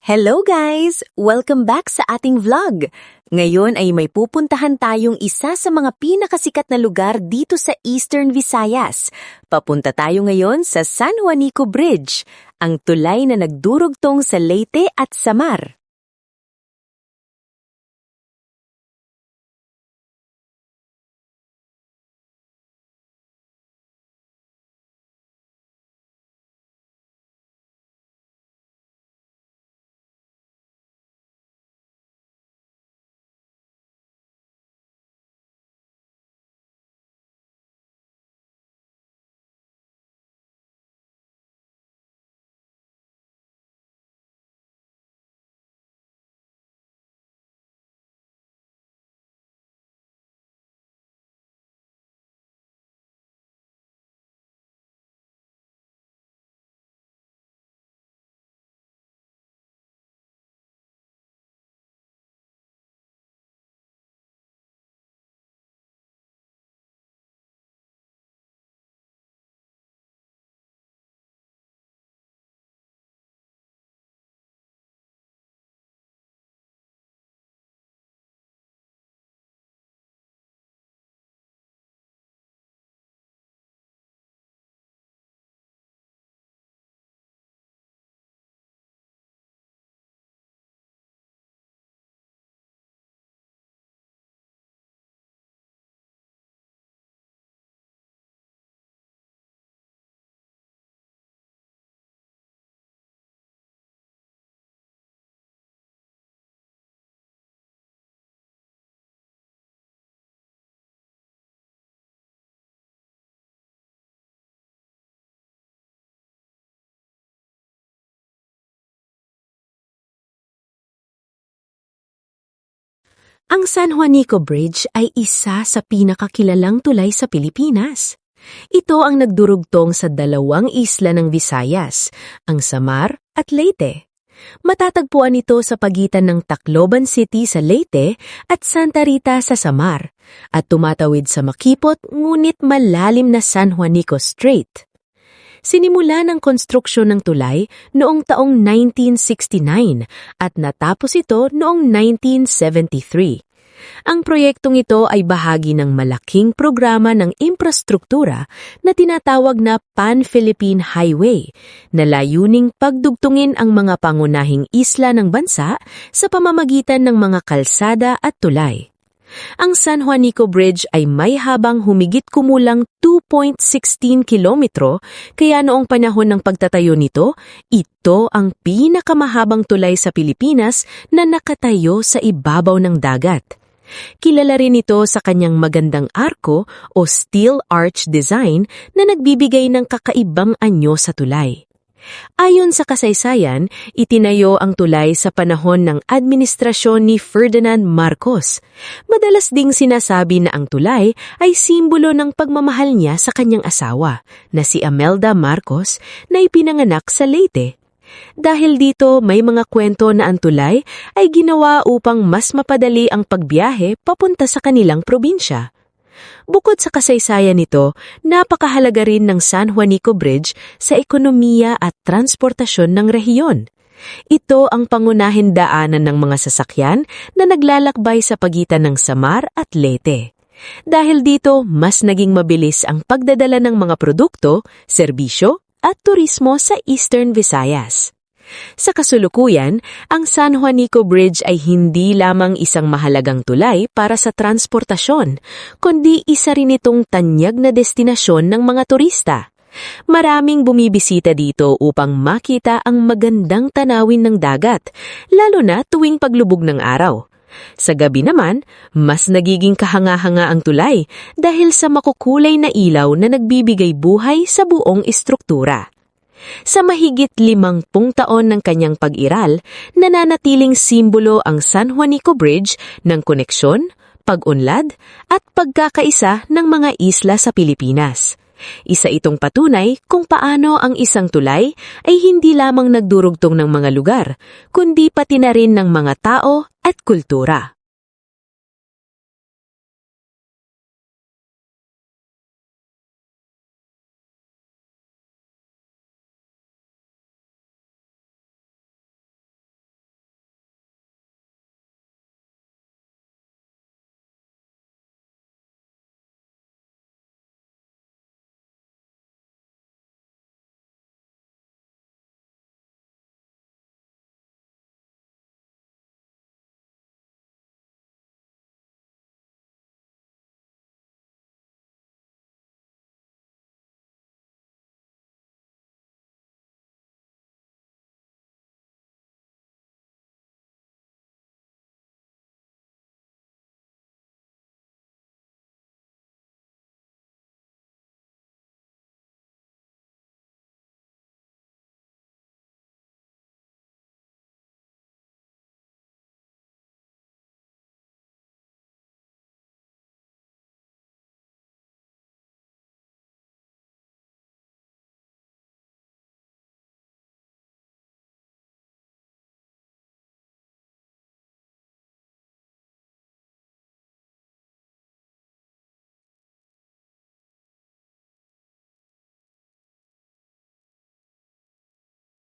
Hello guys! Welcome back sa ating vlog! Ngayon ay may pupuntahan tayong isa sa mga pinakasikat na lugar dito sa Eastern Visayas. Papunta tayo ngayon sa San Juanico Bridge, ang tulay na nagdurugtong sa Leyte at Samar. Ang San Juanico Bridge ay isa sa pinakakilalang tulay sa Pilipinas. Ito ang nagdurugtong sa dalawang isla ng Visayas, ang Samar at Leyte. Matatagpuan ito sa pagitan ng Tacloban City sa Leyte at Santa Rita sa Samar, at tumatawid sa makipot ngunit malalim na San Juanico Strait. Sinimula ng konstruksyon ng tulay noong taong 1969 at natapos ito noong 1973. Ang proyektong ito ay bahagi ng malaking programa ng infrastruktura na tinatawag na Pan-Philippine Highway, na layuning pagdugtungin ang mga pangunahing isla ng bansa sa pamamagitan ng mga kalsada at tulay. Ang San Juanico Bridge ay may habang humigit kumulang 2.16 kilometro, kaya noong panahon ng pagtatayo nito, ito ang pinakamahabang tulay sa Pilipinas na nakatayo sa ibabaw ng dagat. Kilala rin ito sa kanyang magandang arko o steel arch design na nagbibigay ng kakaibang anyo sa tulay. Ayon sa kasaysayan, itinayo ang tulay sa panahon ng administrasyon ni Ferdinand Marcos. Madalas ding sinasabi na ang tulay ay simbolo ng pagmamahal niya sa kanyang asawa, na si Imelda Marcos, na ipinanganak sa Leyte. Dahil dito, may mga kwento na ang tulay ay ginawa upang mas mapadali ang pagbiyahe papunta sa kanilang probinsya. Bukod sa kasaysayan nito, napakahalaga rin ng San Juanico Bridge sa ekonomiya at transportasyon ng rehiyon. Ito ang pangunahing daanan ng mga sasakyan na naglalakbay sa pagitan ng Samar at Leyte. Dahil dito, mas naging mabilis ang pagdadala ng mga produkto, serbisyo at turismo sa Eastern Visayas. Sa kasulukuyan, ang San Juanico Bridge ay hindi lamang isang mahalagang tulay para sa transportasyon, kundi isa rin itong tanyag na destinasyon ng mga turista. Maraming bumibisita dito upang makita ang magandang tanawin ng dagat, lalo na tuwing paglubog ng araw. Sa gabi naman, mas nagiging kahanga-hanga ang tulay dahil sa makukulay na ilaw na nagbibigay buhay sa buong istruktura. Sa mahigit 50 taon ng kanyang pag-iral, nananatiling simbolo ang San Juanico Bridge ng koneksyon, pag-unlad at pagkakaisa ng mga isla sa Pilipinas. Isa itong patunay kung paano ang isang tulay ay hindi lamang nagdurugtong ng mga lugar, kundi pati na rin ng mga tao at kultura.